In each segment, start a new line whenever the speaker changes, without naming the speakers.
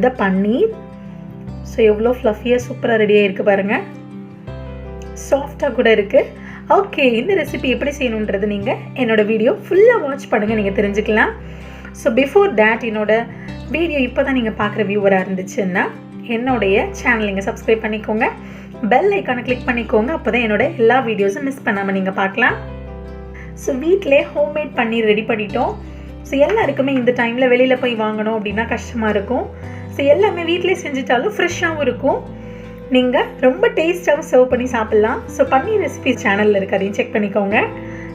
த பன்னீர். So எவ்வளோ ஃப்ளஃபியாக சூப்பராக ரெடியாக இருக்குது பாருங்கள், சாஃப்டாக கூட இருக்குது. ஓகே, இந்த ரெசிபி எப்படி செய்யணுன்றது நீங்கள் என்னோடய வீடியோ ஃபுல்லாக வாட்ச் பண்ணுங்கள், நீங்கள் தெரிஞ்சுக்கலாம். ஸோ பிஃபோர் தேட், என்னோடய வீடியோ இப்போ தான் நீங்கள் பார்க்குற வியூவராக இருந்துச்சுன்னா என்னுடைய சேனல் நீங்கள் சப்ஸ்கிரைப் பண்ணிக்கோங்க, பெல் ஐக்கானை கிளிக் பண்ணிக்கோங்க. அப்போ தான் என்னோடய எல்லா வீடியோஸும் மிஸ் பண்ணாமல் நீங்கள் பார்க்கலாம். ஸோ வீட்டிலே ஹோம்மேட் பன்னீர் ரெடி பண்ணிட்டோம். ஸோ எல்லாருக்குமே இந்த டைமில் வெளியில் போய் வாங்கணும் அப்படின்னா கஷ்டமாக இருக்கும். ஸோ எல்லாமே வீட்டிலே செஞ்சுட்டாலும் ஃப்ரெஷ்ஷாகவும் இருக்கும், நீங்கள் ரொம்ப டேஸ்ட்டாகவும் சர்வ் பண்ணி சாப்பிட்லாம். ஸோ பன்னீர் ரெசிபி சேனலில் இருக்குது, அதையும் செக் பண்ணிக்கோங்க.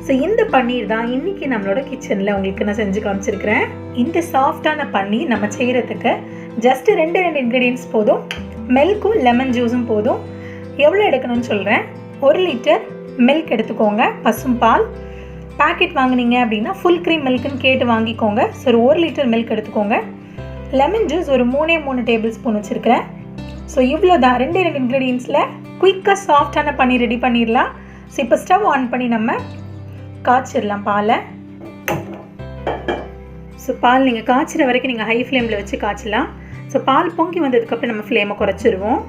ஸோ இந்த பன்னீர் தான் இன்றைக்கி நம்மளோட கிச்சனில் உங்களுக்கு நான் செஞ்சு காமிச்சிருக்கிறேன். இந்த சாஃப்டான பன்னீர் நம்ம செய்கிறதுக்கு ஜஸ்ட்டு ரெண்டு இன்க்ரீடியன்ட்ஸ் போதும், மில்க்கும் லெமன் ஜூஸும் போதும். எவ்வளோ எடுக்கணும்னு சொல்கிறேன். 1 லிட்டர் மில்க் எடுத்துக்கோங்க, பசும்பால். பேக்கெட் வாங்கினீங்க அப்படின்னா ஃபுல் க்ரீம் மில்க்குன்னு கேட்டு வாங்கிக்கோங்க. ஸோ ஒரு 1 லிட்டர் மில்க் எடுத்துக்கோங்க. லெமன் ஜூஸ் ஒரு 3 டேபிள் ஸ்பூன் வச்சுருக்கிறேன். ஸோ இவ்வளோ தான், ரெண்டு இன்க்ரீடியன்ஸில் குயிக்காக சாஃப்டான பன்னீர் ரெடி பண்ணிடலாம். ஸோ இப்போ ஸ்டவ் ஆன் பண்ணி நம்ம காய்ச்சிடலாம் பாலை. ஸோ பால் நீங்கள் காய்ச்சிற வரைக்கும் நீங்கள் ஹை ஃப்ளேமில் வச்சு காய்ச்சலாம். ஸோ பால் பொங்கி வந்ததுக்கப்புறம் நம்ம ஃப்ளேமை குறைச்சிருவோம்.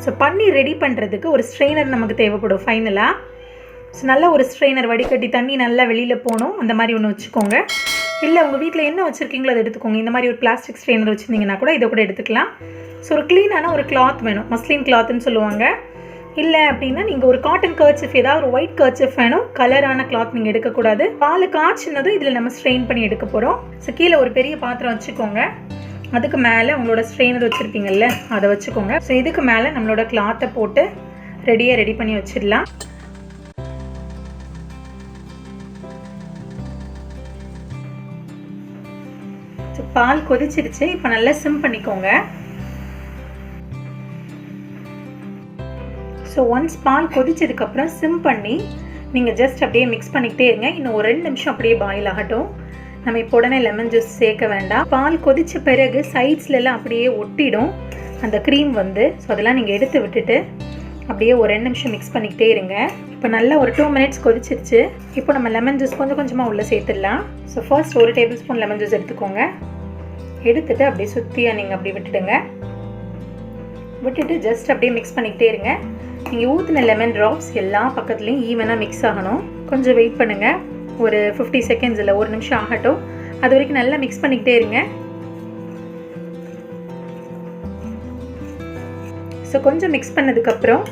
ஸோ பன்னீர் ரெடி பண்ணுறதுக்கு ஒரு ஸ்ட்ரெயினர் நமக்கு தேவைப்படும் ஃபைனலாக. ஸோ நல்லா ஒரு ஸ்ட்ரெயினர் வடிகட்டி தண்ணி நல்லா வெளியில் போகணும், அந்த மாதிரி ஒன்று வச்சுக்கோங்க. இல்லை உங்கள் வீட்டில் என்ன வச்சுருக்கீங்களோ அதை எடுத்துக்கோங்க. இந்த மாதிரி ஒரு பிளாஸ்டிக் ஸ்ட்ரெயினர் வச்சுருந்தீங்கன்னா கூட இதை கூட எடுத்துக்கலாம். ஸோ ஒரு க்ளீனான ஒரு கிளாத் வேணும், மஸ்லின் கிளாத்துன்னு சொல்லுவாங்க. இல்லை அப்படின்னா நீங்கள் ஒரு காட்டன் கர்ச்சிஃப், ஏதாவது ஒரு ஒயிட் கர்ச்சிஃப் வேணும். கலரான கிளாத் நீங்கள் எடுக்கக்கூடாது. பால் காய்ச்சினதும் இதில் நம்ம ஸ்ட்ரெயின் பண்ணி எடுக்க போகிறோம். ஸோ கீழே ஒரு பெரிய பாத்திரம் வச்சுக்கோங்க, அதுக்கு மேலே உங்களோட ஸ்ட்ரெயினர் வச்சுருப்பீங்கல்ல அதை வச்சுக்கோங்க. ஸோ இதுக்கு மேலே நம்மளோட கிளாத்தை போட்டு ரெடி பண்ணி வச்சிடலாம். ஸோ பால் கொதிச்சிருச்சு, இப்போ நல்லா சிம் பண்ணிக்கோங்க. ஸோ ஒன்ஸ் பால் கொதிச்சதுக்கப்புறம் சிம் பண்ணி நீங்கள் ஜஸ்ட் அப்படியே மிக்ஸ் பண்ணிக்கிட்டே இருங்க. இன்னும் ஒரு 2 நிமிஷம் அப்படியே பாயில் ஆகட்டும். நம்ம இப்போ உடனே லெமன் ஜூஸ் சேர்க்க வேண்டாம். பால் கொதித்த பிறகு சைட்ஸ்லாம் அப்படியே ஒட்டிடும் அந்த க்ரீம் வந்து. ஸோ அதெல்லாம் நீங்கள் எடுத்து விட்டுட்டு அப்படியே ஒரு 2 நிமிஷம் மிக்ஸ் பண்ணிக்கிட்டே இருங்க. இப்போ நல்லா ஒரு 2 மினிட்ஸ் கொதிச்சிருச்சு. இப்போ நம்ம லெமன் ஜூஸ் கொஞ்சம் கொஞ்சமாக உள்ளே சேர்த்துடலாம். So first 1 table spoon lemon juice எடுத்துக்கோங்க. எடுத்துகிட்டு அப்படியே சுற்றியாக நீங்கள் அப்படி விட்டுடுங்க. விட்டுட்டு ஜஸ்ட் அப்படியே மிக்ஸ் பண்ணிக்கிட்டே இருங்க. நீங்கள் ஊற்றின லெமன் ட்ராப்ஸ் எல்லா பக்கத்துலேயும் ஈவனாக மிக்ஸ் ஆகணும். கொஞ்சம் வெயிட் பண்ணுங்கள், ஒரு 50 செகண்ட்ஸ் இல்லை 1 நிமிஷம் ஆகட்டும். அது வரைக்கும் நல்லா மிக்ஸ் பண்ணிக்கிட்டே இருங்க. ஸோ கொஞ்சம் மிக்ஸ் பண்ணதுக்கப்புறம்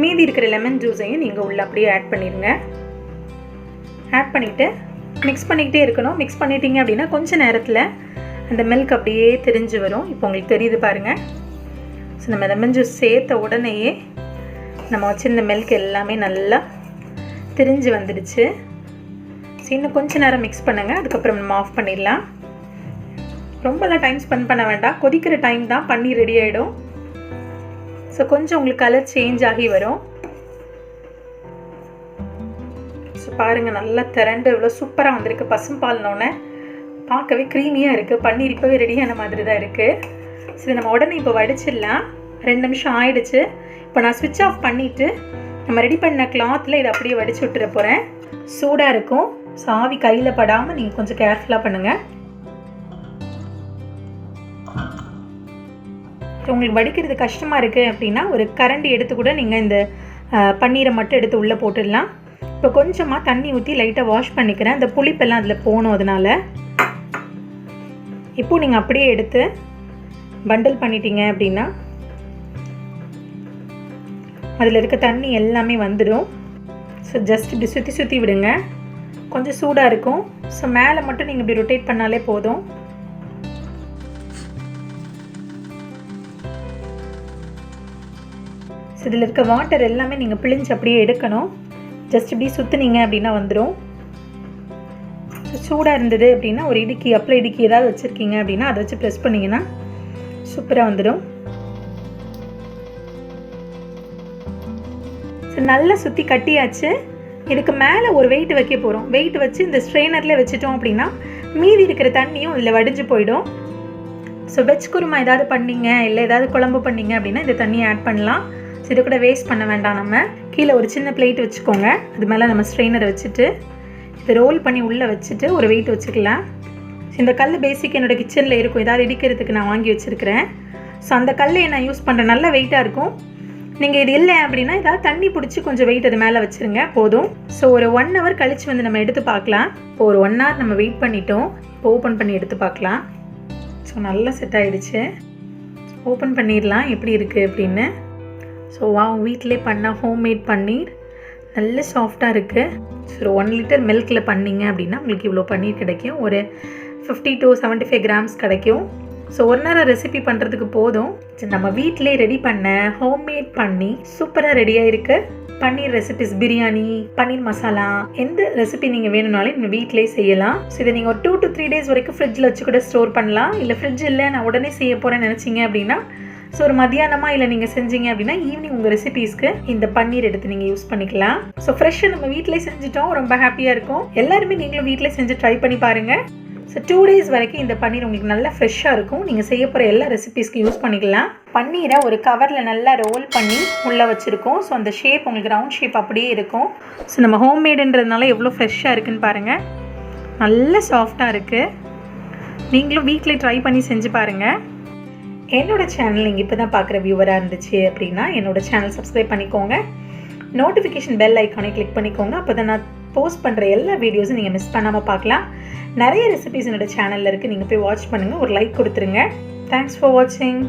மீதி இருக்கிற லெமன் ஜூஸையும் நீங்கள் உள்ளே அப்படியே ஆட் பண்ணிடுங்க. ஆட் பண்ணிவிட்டு மிக்ஸ் பண்ணிக்கிட்டே இருக்கணும். மிக்ஸ் பண்ணிட்டீங்க அப்படின்னா கொஞ்சம் நேரத்தில் அந்த மில்க் அப்படியே திரிஞ்சு வரும். இப்போ உங்களுக்கு தெரியுது பாருங்கள். ஸோ நம்ம லெமன் ஜூஸ் சேர்த்த உடனேயே நம்ம வச்சுருந்த மில்க் எல்லாமே நல்லா திரிஞ்சு வந்துடுச்சு. ஸோ இன்னும் கொஞ்சம் நேரம் மிக்ஸ் பண்ணுங்கள், அதுக்கப்புறம் நம்ம ஆஃப் பண்ணிடலாம். ரொம்பலாம் டைம் ஸ்பெண்ட் பண்ண வேண்டாம், கொதிக்கிற டைம் தான் பன்னீர் ரெடி ஆகிடும். ஸோ கொஞ்சம் உங்களுக்கு கலர் சேஞ்ச் ஆகி வரும். ஸோ பாருங்கள், நல்லா திரண்டு இவ்வளோ சூப்பராக வந்திருக்கு. பசும்பால்னோடனே பார்க்கவே க்ரீமியாக இருக்குது. பன்னீர் இப்போவே ரெடியான மாதிரி தான் இருக்குது. ஸோ இதை நம்ம உடனே இப்போ வடிச்சிடலாம். 2 நிமிஷம் ஆயிடுச்சு. இப்போ நான் ஸ்விட்ச் ஆஃப் பண்ணிவிட்டு நம்ம ரெடி பண்ண கிளாத்தில் இதை அப்படியே வடிச்சு விட்டுற போகிறேன். சூடாக இருக்கும். ஸோ ஆவி கையில் படாமல் நீங்கள் கொஞ்சம் கேர்ஃபுல்லாக பண்ணுங்கள். உங்களுக்கு வடிக்கிறது கஷ்டமாக இருக்குது அப்படின்னா ஒரு கரண்டி எடுத்து கூட நீங்கள் இந்த பன்னீரை மட்டும் எடுத்து உள்ளே போட்டுடலாம். இப்போ கொஞ்சமாக தண்ணி ஊற்றி லைட்டாக வாஷ் பண்ணிக்கிறேன், இந்த புளிப்பெல்லாம் அதில் போகணும். அதனால் இப்போது நீங்கள் அப்படியே எடுத்து பண்டில் பண்ணிட்டீங்க அப்படின்னா அதில் இருக்க தண்ணி எல்லாமே வந்துடும். ஸோ ஜஸ்ட் இப்படி சுற்றி விடுங்க. கொஞ்சம் சூடாக இருக்கும். ஸோ மேலே மட்டும் நீங்கள் இப்படி ரொட்டேட் பண்ணாலே போதும். ஸோ இதில் இருக்க வாட்டர் எல்லாமே நீங்கள் பிழிஞ்சு அப்படியே எடுக்கணும். ஜஸ்ட் இப்படி சுற்றுனீங்க அப்படின்னா வந்துடும். ஸோ சூடாக இருந்தது அப்படின்னா ஒரு இடுக்கி, அப்பள இடுக்கி ஏதாவது வச்சுருக்கீங்க அப்படின்னா அதை வச்சு ப்ரெஸ் பண்ணிங்கன்னா சூப்பராக வந்துடும். ஸோ நல்லா சுற்றி கட்டியாச்சு. இதுக்கு மேலே ஒரு வெயிட் வைக்க போகிறோம். வெயிட் வச்சு இந்த ஸ்ட்ரெயினரில் வச்சுட்டோம் அப்படின்னா மீதி இருக்கிற தண்ணியும் இதில் வடிஞ்சு போயிடும். ஸோ வெஜ் குருமா ஏதாவது பண்ணிங்க, இல்லை ஏதாவது குழம்பு பண்ணிங்க அப்படின்னா இந்த தண்ணியை ஆட் பண்ணலாம். ஸோ இதை கூட வேஸ்ட் பண்ண வேண்டாம். நம்ம கீழே ஒரு சின்ன பிளேட் வச்சுக்கோங்க, அது மேலே நம்ம ஸ்ட்ரெயினரை வச்சுட்டு இதை ரோல் பண்ணி உள்ளே வச்சுட்டு ஒரு வெயிட் வச்சுக்கலாம். இந்த கல் பேசிக் என்னோடய கிச்சனில் இருக்கும், ஏதாவது இடிக்கிறதுக்கு நான் வாங்கி வச்சுருக்கிறேன். ஸோ அந்த கல்லை நான் யூஸ் பண்ணுறேன், நல்ல வெயிட்டாக இருக்கும். நீங்கள் இது இல்லை அப்படின்னா ஏதாவது தண்ணி பிடிச்சி கொஞ்சம் வெயிட் அது மேலே வச்சுருங்க போதும். ஸோ ஒரு 1 hour கழித்து வந்து நம்ம எடுத்து பார்க்கலாம். இப்போ ஒரு 1 hour நம்ம வெயிட் பண்ணிட்டோம். இப்போ ஓப்பன் பண்ணி எடுத்து பார்க்கலாம். ஸோ நல்லா செட் ஆகிடுச்சு. ஓப்பன் பண்ணிடலாம் எப்படி இருக்குது அப்படின்னு. ஸோ வீட்டிலே பண்ண ஹோம்மேட் பன்னீர் நல்ல சாஃப்டாக இருக்குது. ஸோ 1 liter மில்கில் பண்ணிங்க அப்படின்னா உங்களுக்கு இவ்வளோ பன்னீர் கிடைக்கும். ஒரு 50 to 75 grams கிடைக்கும். ஸோ 1 hour ரெசிபி பண்ணுறதுக்கு போதும். நம்ம வீட்டிலே ரெடி பண்ண ஹோம்மேட் பன்னீர் சூப்பராக ரெடியாக இருக்குது. பன்னீர் ரெசிபிஸ், பிரியாணி, பன்னீர் மசாலா, எந்த ரெசிபி நீங்கள் வேணும்னாலும் நீங்கள் வீட்டிலே செய்யலாம். ஸோ இதை நீங்கள் ஒரு 2 to 3 days வரைக்கும் ஃப்ரிட்ஜில் வச்சு கூட ஸ்டோர் பண்ணலாம். இல்லை ஃப்ரிட்ஜ் இல்லை நான் உடனே செய்ய போகிறேன்னு நினச்சிங்க அப்படின்னா ஸோ ஒரு மத்தியானமாக இல்லை நீங்கள் செஞ்சீங்க அப்படின்னா ஈவினிங் உங்கள் ரெசிபீஸ்க்கு இந்த பன்னீர் எடுத்து நீங்கள் யூஸ் பண்ணிக்கலாம். ஸோ ஃப்ரெஷ்ஷாக நம்ம வீட்டிலே செஞ்சுட்டோம், ரொம்ப ஹாப்பியாக இருக்கும். எல்லாருமே நீங்களும் வீட்டிலே செஞ்சு ட்ரை பண்ணி பாருங்கள். ஸோ 2 days வரைக்கும் இந்த பன்னீர் உங்களுக்கு நல்லா ஃப்ரெஷ்ஷாக இருக்கும். நீங்கள் செய்ய போகிற எல்லா ரெசிபீஸ்க்கு யூஸ் பண்ணிக்கலாம். பன்னீரை ஒரு கவரில் நல்லா ரோல் பண்ணி உள்ளே வச்சுருக்கோம். ஸோ அந்த ஷேப் உங்களுக்கு ரவுண்ட் ஷேப் அப்படியே இருக்கும். ஸோ நம்ம ஹோம்மேடுன்றதுனால எவ்வளோ ஃப்ரெஷ்ஷாக இருக்குதுன்னு பாருங்கள், நல்ல சாஃப்டாக இருக்குது. நீங்களும் வீட்டிலே ட்ரை பண்ணி செஞ்சு பாருங்கள். என்னோடய சேனல் நீங்கள் இப்போ தான் பார்க்குற வியூவராக இருந்துச்சு அப்படின்னா என்னோடய சேனல் சப்ஸ்கிரைப் பண்ணிக்கோங்க. நோட்டிஃபிகேஷன் பெல் ஐக்கானை கிளிக் பண்ணிக்கோங்க. அப்போ தான் நான் போஸ்ட் பண்ணுற எல்லா வீடியோஸும் நீங்கள் மிஸ் பண்ணாமல் பார்க்கலாம். நிறைய ரெசிபிஸ் என்னோடய சேனலில் இருக்குது, நீங்கள் போய் வாட்ச் பண்ணுங்கள். ஒரு லைக் கொடுத்துருங்க. தேங்க்ஸ் ஃபார் வாட்சிங்.